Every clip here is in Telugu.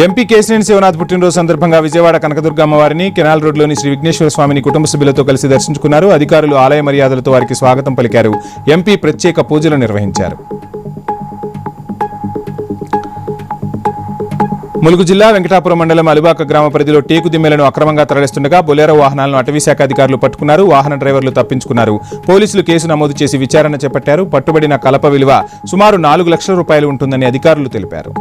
ఎంపీ కేశినేని శివనాథ్ పుట్టినరోజు సందర్భంగా విజయవాడ కనకదుర్గ అమ్మవారిని కెనాల్ రోడ్లోని శ్రీ విఘ్నేశ్వర స్వామిని కుటుంబ సభ్యులతో కలిసి దర్శించుకున్నారు. అధికారులు ఆలయ మర్యాదలతో వారికి స్వాగతం పలికారు. ఎంపీ ప్రత్యేక పూజలు నిర్వహించారు. ములుగు జిల్లా వెంకటాపురం మండలం అలిబాక గ్రామ పరిధిలో టేకు దిమ్మెలను అక్రమంగా తరలిస్తుండగా బొలెరో వాహనాలను అటవీశాఖ అధికారులు పట్టుకున్నారు. వాహన డ్రైవర్లు తప్పించుకున్నారు. పోలీసులు కేసు నమోదు చేసి విచారణ చేపట్టారు. పట్టుబడిన కలప విలువ సుమారు 4 లక్షల రూపాయలు ఉంటుందని అధికారులు తెలిపారు.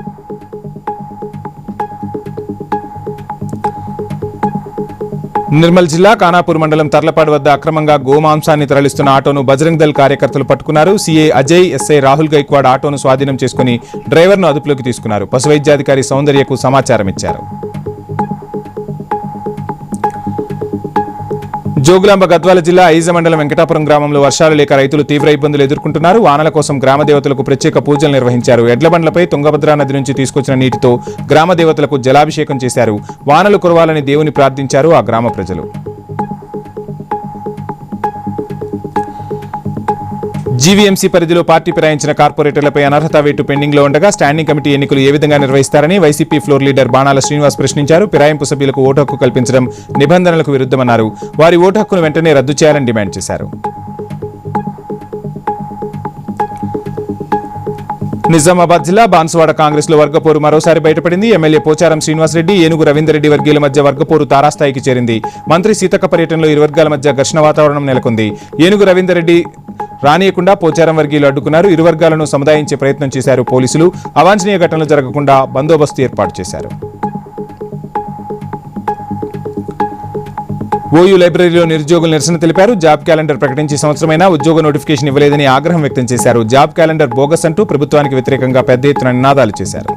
నిర్మల్ జిల్లా ఖానాపూర్ మండలం తర్లపాడు వద్ద అక్రమంగా గోమాంసాన్ని తరలిస్తున్న ఆటోను బజరంగ్ దళ్ కార్యకర్తలు పట్టుకున్నారు. సీఐ అజయ్, ఎస్ఐ రాహుల్ గైక్వాడ్ ఆటోను స్వాధీనం చేసుకుని డ్రైవర్ను అదుపులోకి తీసుకున్నారు. పశు వైద్యాధికారి సౌందర్యకు సమాచారం ఇచ్చారు. జోగులాంబ గద్వాల జిల్లా ఐజ మండలం వెంకటాపురం గ్రామంలో వర్షాలు లేక రైతులు తీవ్ర ఇబ్బందులు ఎదుర్కొంటున్నారు. వానల కోసం గ్రామ దేవతలకు ప్రత్యేక పూజలు నిర్వహించారు. ఎడ్ల బండ్లపై తుంగభద్రా నది నుంచి తీసుకొచ్చిన నీటితో గ్రామ దేవతలకు జలాభిషేకం చేశారు. వానలు కురవాలని దేవుని ప్రార్థించారు ఆ గ్రామ ప్రజలు. జీవీఎంసీ పరిధిలో పార్టీ ఫిరాయించిన కార్పొరేటర్లపై అనర్హత వేటు పెండింగ్ లో ఉండగా స్టాండింగ్ కమిటీ ఎన్నికలు ఏ విధంగా నిర్వహిస్తారని వైసీపీ ఫ్లోర్ లీడర్ బాణాల శ్రీనివాస్ ప్రశ్నించారు. ఫిరాయింపు సభ్యులకు ఓటు హక్కు కల్పించడం నిబంధనలకు విరుద్ధమన్నారు. వారి ఓటు హక్కును వెంటనే రద్దు చేయాలని డిమాండ్ చేశారు. నిజామాబాద్ జిల్లా బాన్సువాడ కాంగ్రెస్ లో వర్గపోరు మరోసారి బయటపడింది. ఎమ్మెల్యే పోచారం శ్రీనివాసరెడ్డి, ఏనుగు రవీందర్రెడ్డి వర్గీయుల మధ్య వర్గపోరు తారాస్థాయికి చేరింది. మంత్రి సీతక్క పర్యటనలో ఇరు వర్గాల మధ్య ఘర్షణ వాతావరణం నెలకొంది. ఏనుగు రవీందర్రెడ్డి రానియకుండా పోచారం వర్గీయులు అడ్డుకున్నారు. ఇరు వర్గాలను సముదాయించే ప్రయత్నం చేశారు పోలీసులు. అవాంఛనీయ ఘటనలు జరగకుండా బందోబస్తు ఏర్పాటు చేశారు. ఓయూ లైబ్రరీలో నిరుద్యోగులు నిరసన తెలిపారు. జాబ్ క్యాలెండర్ ప్రకటించి సంవత్సరమైనా ఉద్యోగ నోటిఫికేషన్ ఇవ్వలేదని ఆగ్రహం వ్యక్తం చేశారు. జాబ్ క్యాలెండర్ బోగస్ అంటూ ప్రభుత్వానికి వ్యతిరేకంగా పెద్ద ఎత్తున నినాదాలు చేశారు.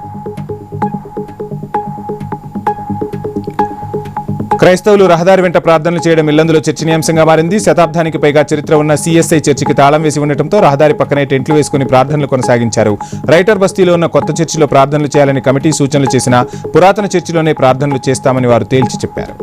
క్రైస్తవులు రహదారి వెంట ప్రార్థనలు చేయడం ఇల్లందులో చర్చనీయాంశంగా మారింది. శతాబ్దానికి పైగా చరిత్ర ఉన్న సిఎస్ఐ చర్చికి తాళం వేసి ఉండటంతో రహదారి పక్కనే టెంట్లు వేసుకుని ప్రార్థనలు కొనసాగించారు. రైటర్ బస్తీలో ఉన్న కొత్త చర్చిలో ప్రార్థనలు చేయాలని కమిటీ సూచనలు చేసినా పురాతన చర్చిలోనే ప్రార్థనలు చేస్తామని వారు తేల్చి చెప్పారు.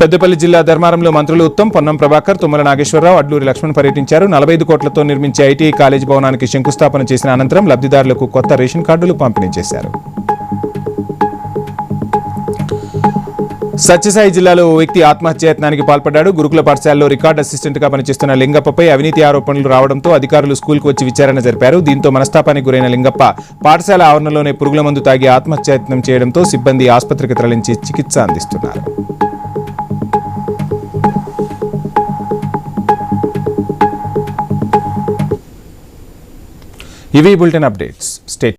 పెద్దపల్లి జిల్లా ధర్మారంలో మంత్రులు ఉత్తమ్, పొన్నం ప్రభాకర్, తుమ్మల నాగేశ్వరరావు, అడ్లూరి లక్ష్మణ్ పర్యటించారు. 45 కోట్లతో నిర్మించే ఐటీఐ కాలేజీ భవనానికి శంకుస్థాపన చేసిన అనంతరం లబ్ధిదారులకు కొత్త రేషన్ కార్డులు పంపిణీ చేశారు. సత్యసాయి జిల్లాలో ఓ వ్యక్తి ఆత్మహత్యాయత్నానికి పాల్పడ్డాడు. గురుకుల పాఠశాలలో రికార్డ్ అసిస్టెంట్ గా పనిచేస్తున్న లింగప్పపై అవినీతి ఆరోపణలు రావడంతో అధికారులు స్కూల్కు వచ్చి విచారణ జరిపారు. దీంతో మనస్తాపానికి గురైన లింగప్ప పాఠశాల ఆవరణలోనే పురుగుల మందు తాగి ఆత్మహత్యాయత్నం చేయడంతో సిబ్బంది ఆసుపత్రికి తరలించి చికిత్స అందిస్తున్నారు. ఇవి బులెటిన్ అప్డేట్స్. స్టేట్